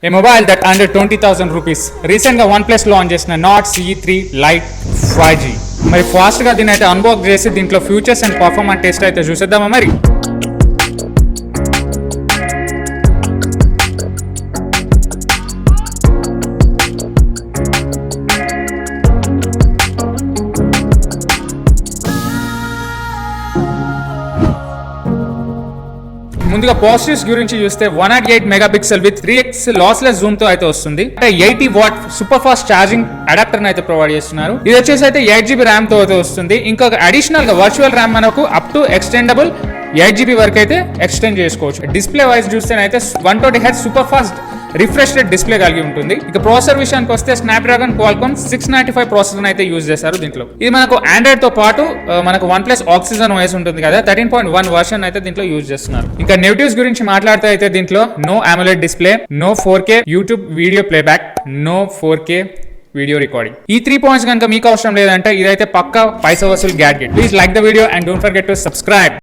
A mobile that under 20,000 rupees. Recent గా OnePlus launch చేసిన Nord CE3 Lite 5G. మరి fast గా దీని అయితే అన్బాక్స్ చేసి దీంట్లో ఫ్యూచర్స్ అండ్ పర్ఫార్మెన్స్ టెస్ట్ అయితే చూసేద్దామా మరి. ముందుగా పాజిటివ్స్ గురించి చూస్తే 108 megapixel with 3x lossless Zoom తో అయితే వస్తుంది. అంటే 80 what super fast charging adapter అయితే ప్రొవైడ్ చేస్తున్నారు. ఇది వచ్చేసి అయితే 8GB ర్యామ్ తో అయితే వస్తుంది. ఇంకొక అడిషనల్ గా వర్చువల్ ర్యామ్ మనకు అప్ టు ఎక్స్టెండబుల్ 8GB వరకు అయితే ఎక్స్టెండ్ చేసుకోవచ్చు. డిస్ప్లే వైజ్ చూస్తేనైతే 120Hz super fast refresh rate display కలిగి ఉంటుంది. ఇక ప్రాసెసర్ విషయానికి వస్తే స్నాప్డ్రాగన్ క్వాల్కామ్ 695 ప్రాసెసర్ అయితే యూజ్ చేశారు దీంట్లో. ఇది మనకు ఆండ్రాయిడ్ తో పాటు మనకు OnePlus ఆక్సిజన్ OS ఉంటుంది కదా, 13.1 వర్షన్ అయితే దీంట్లో యూజ్ చేస్తున్నారు. ఇంకా నెగటివ్స్ గురించి మాట్లాడితే అయితే దీంట్లో no AMOLED display, no 4K YouTube video playback, no 4K video recording. ఈ 3 పాయింట్స్ కనుక మీకు అవసరం లేదంటే ఇదైతే పక్కా పైసా వసూలు gadget. Please like the video and don't forget to subscribe.